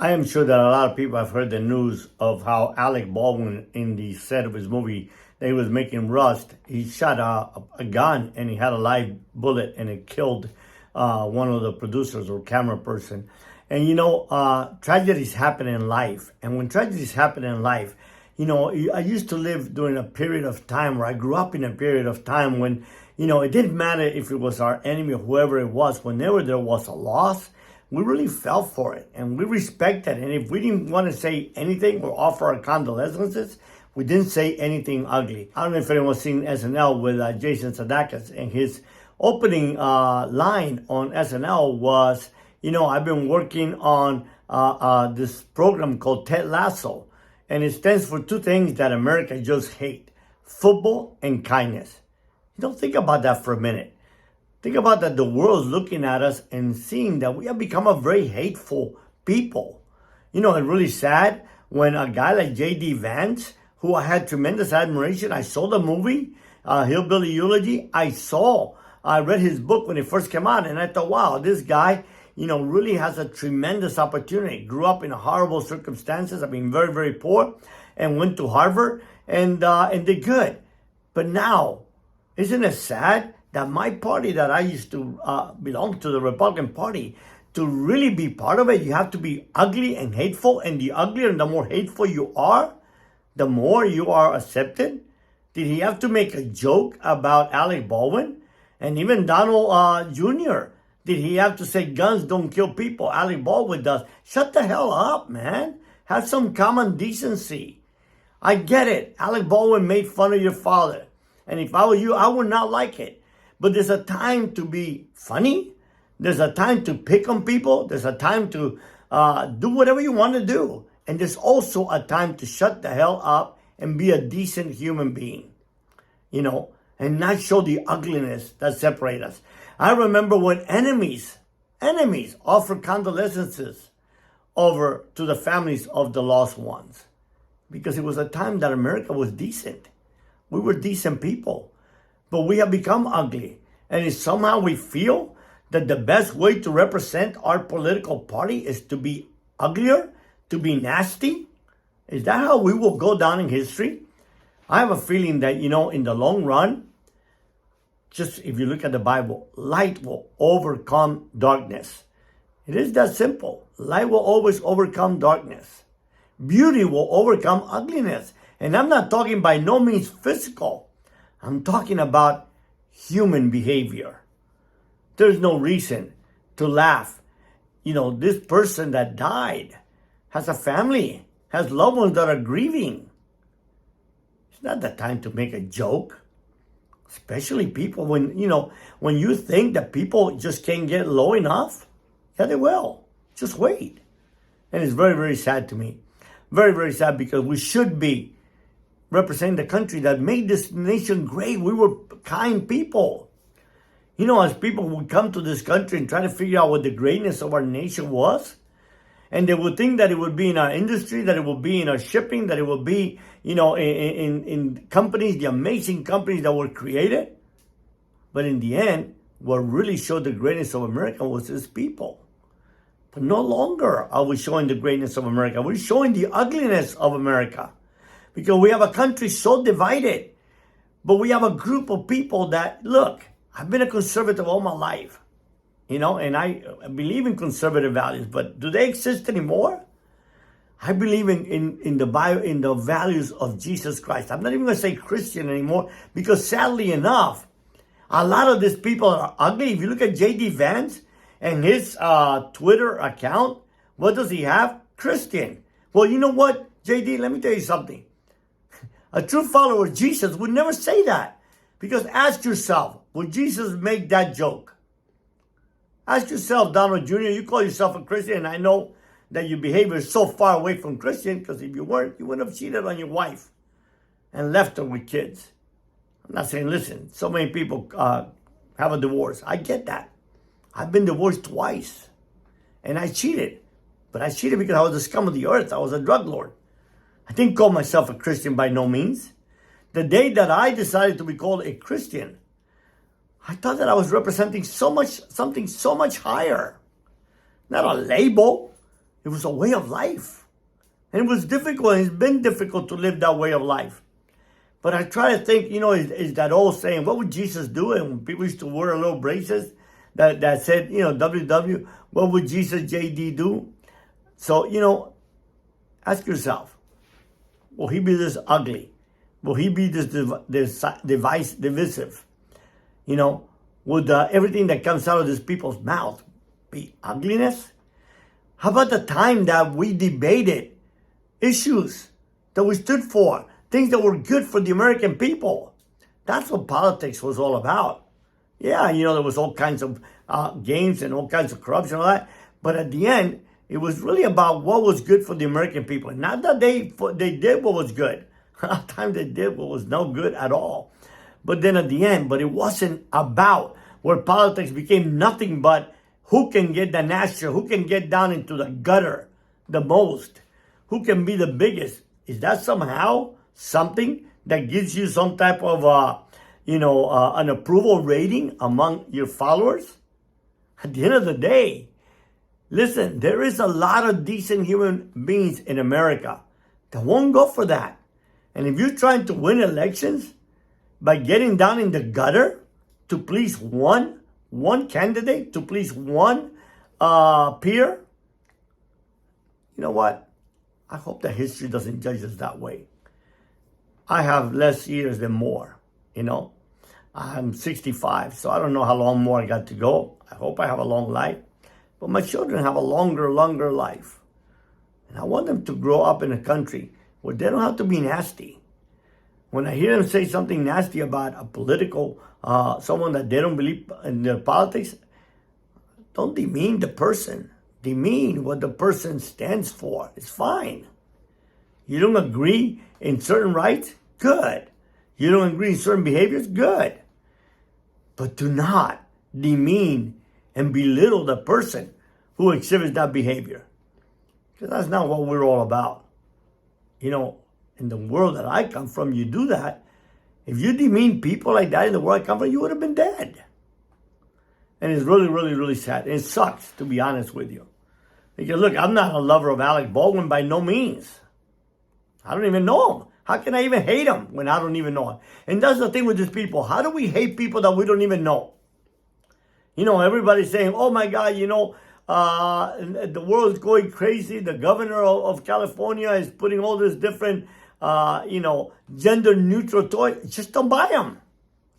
I am sure that a lot of people have heard the news of how Alec Baldwin, in the set of his movie that he was making, Rust, he shot a gun and he had a live bullet and it killed one of the producers or camera person. And tragedies happen in life. And when tragedies happen in life, I used to live during a period of time where I grew up in a period of time when, it didn't matter if it was our enemy or whoever it was. Whenever there was a loss, we really felt for it and we respected it. And if we didn't want to say anything or offer our condolences, we didn't say anything ugly. I don't know if anyone's seen SNL with Jason Sudeikis, and his opening line on SNL was, I've been working on this program called Ted Lasso, and it stands for two things that America just hate: football and kindness. Think about that for a minute. Think about that the world's looking at us and seeing that we have become a very hateful people. It's really sad when a guy like J.D. Vance, who I had tremendous admiration, I saw the movie, Hillbilly Eulogy. I read his book when it first came out, and I thought, wow, this guy, really has a tremendous opportunity. Grew up in horrible circumstances. Very, very poor, and went to Harvard and did good. But now, isn't it sad that my party that I used to belong to, the Republican Party, to really be part of it, you have to be ugly and hateful, and the uglier and the more hateful you are, the more you are accepted? Did he have to make a joke about Alec Baldwin? And even Donald Jr., did he have to say guns don't kill people? Alec Baldwin does. Shut the hell up, man. Have some common decency. I get it. Alec Baldwin made fun of your father. And if I were you, I would not like it. But there's a time to be funny. There's a time to pick on people. There's a time to do whatever you want to do. And there's also a time to shut the hell up and be a decent human being, and not show the ugliness that separates us. I remember when enemies offered condolences over to the families of the lost ones, because it was a time that America was decent. We were decent people. But we have become ugly. And if somehow we feel that the best way to represent our political party is to be uglier, to be nasty, is that how we will go down in history? I have a feeling that, in the long run, just if you look at the Bible, light will overcome darkness. It is that simple. Light will always overcome darkness. Beauty will overcome ugliness. And I'm not talking by no means physical. I'm talking about human behavior. There's no reason to laugh. This person that died has a family, has loved ones that are grieving. It's not the time to make a joke. Especially people when you think that people just can't get low enough. Yeah, they will. Just wait. And it's very, very sad to me. Very, very sad, because we should be representing the country that made this nation great. We were kind people. As people would come to this country and try to figure out what the greatness of our nation was, and they would think that it would be in our industry, that it would be in our shipping, that it would be, in companies, the amazing companies that were created. But in the end, what really showed the greatness of America was its people. But no longer are we showing the greatness of America. We're showing the ugliness of America. Because we have a country so divided. But we have a group of people that, look, I've been a conservative all my life. And I believe in conservative values. But do they exist anymore? I believe in the Bible, in the values of Jesus Christ. I'm not even going to say Christian anymore. Because sadly enough, a lot of these people are ugly. If you look at J.D. Vance and his Twitter account, what does he have? Christian. Well, you know what, J.D., let me tell you something. A true follower of Jesus would never say that. Because ask yourself, would Jesus make that joke? Ask yourself, Donald Jr., you call yourself a Christian, and I know that your behavior is so far away from Christian, because if you weren't, you wouldn't have cheated on your wife and left her with kids. I'm not saying, listen, so many people have a divorce. I get that. I've been divorced twice. And I cheated. But I cheated because I was the scum of the earth. I was a drug lord. I didn't call myself a Christian by no means. The day that I decided to be called a Christian, I thought that I was representing something so much higher. Not a label, It was a way of life. And it was difficult. It's been difficult to live that way of life. But I try to think, is that old saying, what would Jesus do? And when people used to wear little braces that said, WW, what would Jesus JD do? So, ask yourself, will he be this ugly? Will he be this divisive? Would everything that comes out of these people's mouth be ugliness? How about the time that we debated issues that we stood for, things that were good for the American people? That's what politics was all about. Yeah, there was all kinds of games and all kinds of corruption and all that. But at the end, it was really about what was good for the American people. Not that they did what was good. A lot of times they did what was no good at all. But then at the end, it wasn't about where politics became nothing but who can get the national, who can get down into the gutter the most, who can be the biggest. Is that somehow something that gives you some type of, an approval rating among your followers? At the end of the day, listen, there is a lot of decent human beings in America that won't go for that. And if you're trying to win elections by getting down in the gutter to please one candidate, to please one peer, you know what? I hope that history doesn't judge us that way. I have less years than more, I'm 65, so I don't know how long more I got to go. I hope I have a long life. But my children have a longer life. And I want them to grow up in a country where they don't have to be nasty. When I hear them say something nasty about a political, someone that they don't believe in their politics, don't demean the person. Demean what the person stands for. It's fine. You don't agree in certain rights? Good. You don't agree in certain behaviors? Good. But do not demean and belittle the person who exhibits that behavior. Because that's not what we're all about. In the world that I come from, you do that. If you demean people like that in the world I come from, you would have been dead. And it's really, really, really sad. And it sucks, to be honest with you. Because look, I'm not a lover of Alec Baldwin by no means. I don't even know him. How can I even hate him when I don't even know him? And that's the thing with these people. How do we hate people that we don't even know? Everybody's saying, oh my God, the world's going crazy. The governor of California is putting all this different, gender neutral toys. Just don't buy them.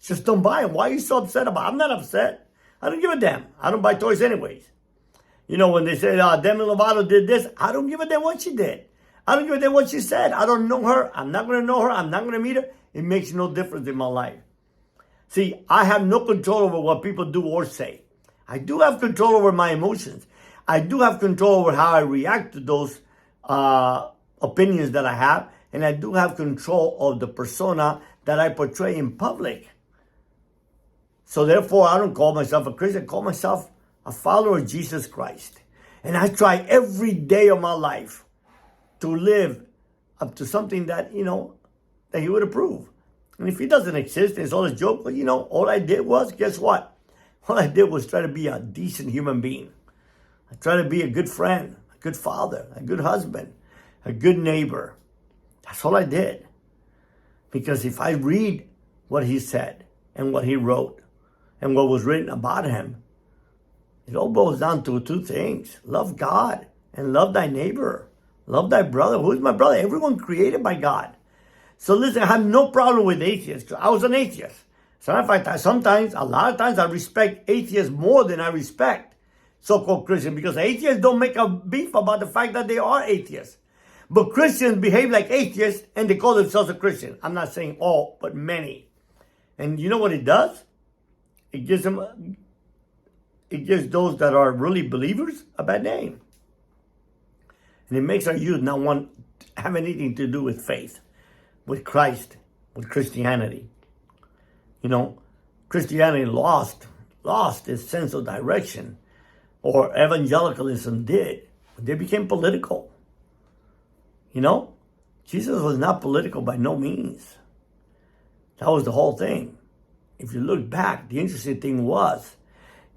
Just don't buy them. Why are you so upset about it? I'm not upset. I don't give a damn. I don't buy toys anyways. When they say Demi Lovato did this, I don't give a damn what she did. I don't give a damn what she said. I don't know her. I'm not going to know her. I'm not going to meet her. It makes no difference in my life. See, I have no control over what people do or say. I do have control over my emotions. I do have control over how I react to those opinions that I have. And I do have control of the persona that I portray in public. So therefore, I don't call myself a Christian. I call myself a follower of Jesus Christ. And I try every day of my life to live up to something that, that he would approve. And if he doesn't exist, and it's all a joke, well, all I did was, guess what? All I did was try to be a decent human being. I try to be a good friend, a good father, a good husband, a good neighbor. That's all I did. Because if I read what he said and what he wrote and what was written about him, it all boils down to two things. Love God and love thy neighbor. Love thy brother. Who is my brother? Everyone created by God. So listen, I have no problem with atheists. I was an atheist. So in fact, a lot of times I respect atheists more than I respect so-called Christians, because atheists don't make a beef about the fact that they are atheists. But Christians behave like atheists and they call themselves a Christian. I'm not saying all, but many. And you know what it does? It gives those that are really believers a bad name. And it makes our youth not want to have anything to do with faith, with Christ, with Christianity. Christianity lost its sense of direction, or evangelicalism did. They became political. Jesus was not political by no means. That was the whole thing. If you look back, the interesting thing was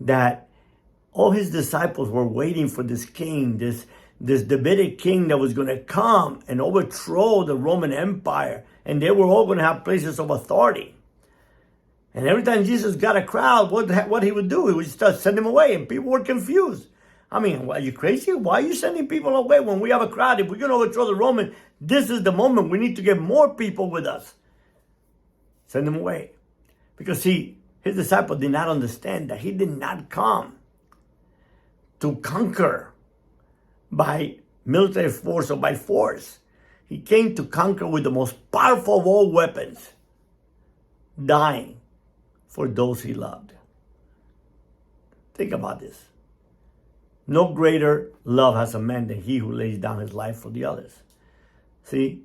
that all his disciples were waiting for this king, this this Davidic king that was going to come and overthrow the Roman Empire, and they were all going to have places of authority. And every time Jesus got a crowd, what he would do, he would start sending them away, and people were confused. I mean, are you crazy? Why are you sending people away when we have a crowd? If we're going to overthrow the Roman, this is the moment. We need to get more people with us. Send them away. Because see, his disciples did not understand that he did not come to conquer by military force or by force. He came to conquer with the most powerful of all weapons, dying for those he loved. Think about this. No greater love has a man than he who lays down his life for the others. See,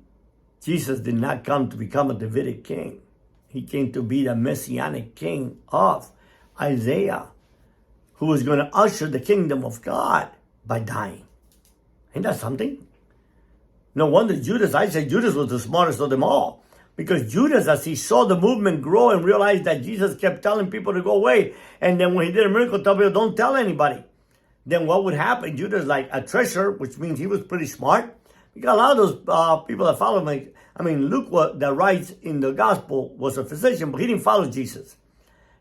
Jesus did not come to become a Davidic king. He came to be the messianic king of Isaiah, who was going to usher the kingdom of God by dying. Ain't that something? No wonder Judas, I say Judas was the smartest of them all. Because Judas, as he saw the movement grow and realized that Jesus kept telling people to go away, and then when he did a miracle, tell people, don't tell anybody. Then what would happen? Judas, like a treasure, which means he was pretty smart. Because a lot of those people that follow him, I mean, Luke that writes in the gospel was a physician, but he didn't follow Jesus.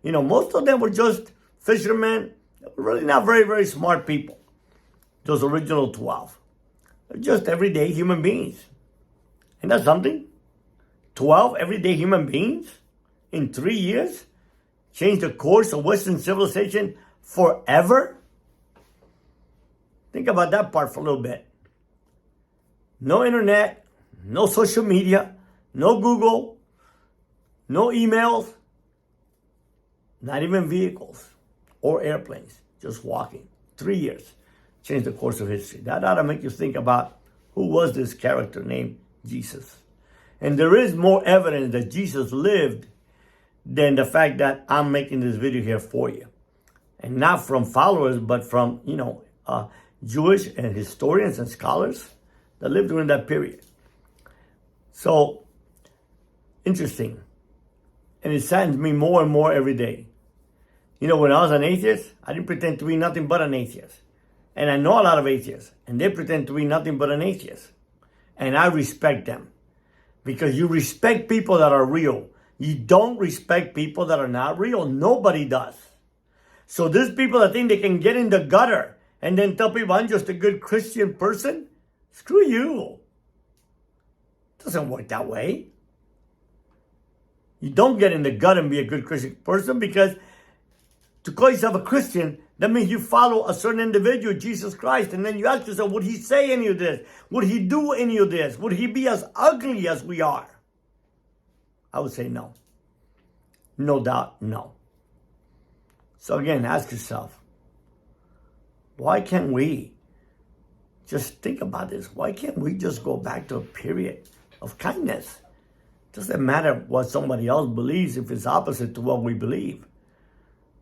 You know, most of them were just fishermen, really not very, very smart people. Those original 12. They're just everyday human beings. Isn't that something? 12 everyday human beings in 3 years changed the course of Western civilization forever? Think about that part for a little bit. No internet, no social media, no Google, no emails, not even vehicles or airplanes, just walking. 3 years changed the course of history. That ought to make you think about who was this character named Jesus. And there is more evidence that Jesus lived than the fact that I'm making this video here for you. And not from followers, but from, Jewish and historians and scholars that lived during that period. So, interesting. And it saddens me more and more every day. You know, when I was an atheist, I didn't pretend to be nothing but an atheist. And I know a lot of atheists, and they pretend to be nothing but an atheist. And I respect them. Because you respect people that are real. You don't respect people that are not real. Nobody does. So there's people that think they can get in the gutter and then tell people I'm just a good Christian person. Screw you. It doesn't work that way. You don't get in the gut and be a good Christian person, because to call yourself a Christian, that means you follow a certain individual, Jesus Christ, and then you ask yourself, would he say any of this? Would he do any of this? Would he be as ugly as we are? I would say no. No doubt, no. So again, ask yourself, why can't we just think about this? Why can't we just go back to a period of kindness? Doesn't matter what somebody else believes if it's opposite to what we believe.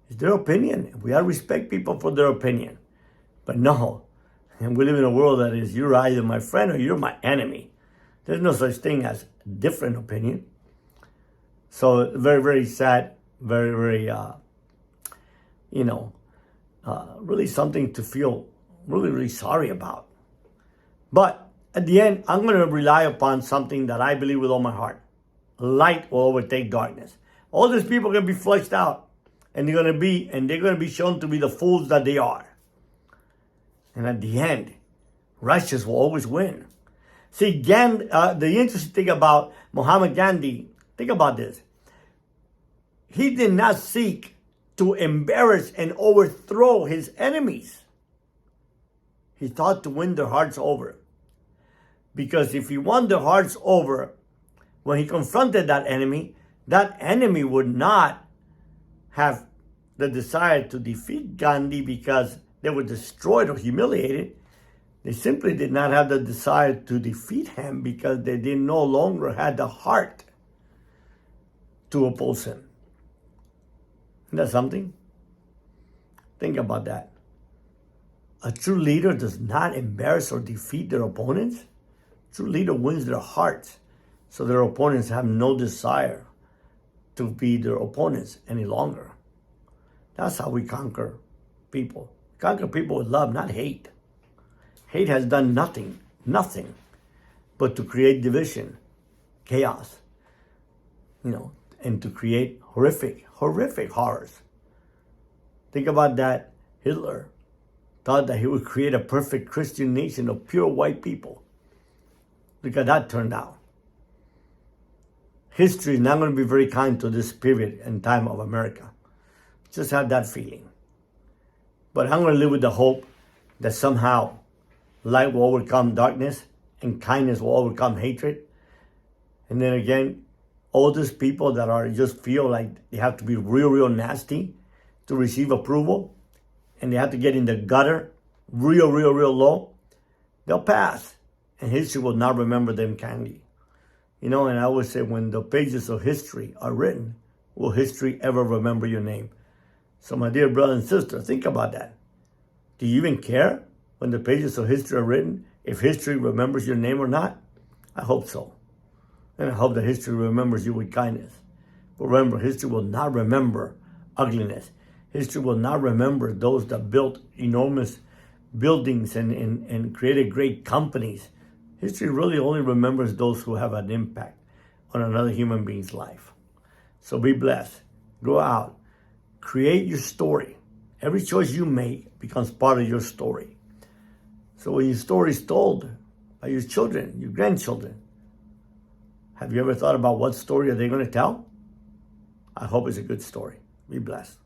It's their opinion. We ought to respect people for their opinion. But no, and we live in a world that is, you're either my friend or you're my enemy. There's no such thing as different opinion. So very, very sad, very, very, really something to feel really, really sorry about. But at the end, I'm going to rely upon something that I believe with all my heart. Light will overtake darkness. All these people are going to be flushed out, and they're going to be shown to be the fools that they are. And at the end, righteous will always win. See, the interesting thing about Muhammad Gandhi, think about this. He did not seek to embarrass and overthrow his enemies. He thought to win their hearts over. Because if he won their hearts over, when he confronted that enemy would not have the desire to defeat Gandhi because they were destroyed or humiliated. They simply did not have the desire to defeat him because they no longer had the heart to oppose him. Isn't that something? Think about that. A true leader does not embarrass or defeat their opponents. A true leader wins their hearts, so their opponents have no desire to be their opponents any longer. That's how we conquer people. Conquer people with love, not hate. Hate has done nothing but to create division, chaos, and to create horrific horrors. Think about that. Hitler thought that he would create a perfect Christian nation of pure white people. Look at that turned out. History is not going to be very kind to this period and time of America. Just have that feeling. But I'm going to live with the hope that somehow light will overcome darkness and kindness will overcome hatred. And then again, all these people that are just feel like they have to be real nasty to receive approval, and they have to get in the gutter real low, they'll pass. And history will not remember them kindly. And I always say, when the pages of history are written, will history ever remember your name? So my dear brother and sister, think about that. Do you even care when the pages of history are written if history remembers your name or not? I hope so. And I hope that history remembers you with kindness. But remember, history will not remember ugliness. History will not remember those that built enormous buildings and created great companies. History really only remembers those who have an impact on another human being's life. So be blessed. Go out. Create your story. Every choice you make becomes part of your story. So when your story is told by your children, your grandchildren, have you ever thought about what story are they going to tell? I hope it's a good story. Be blessed.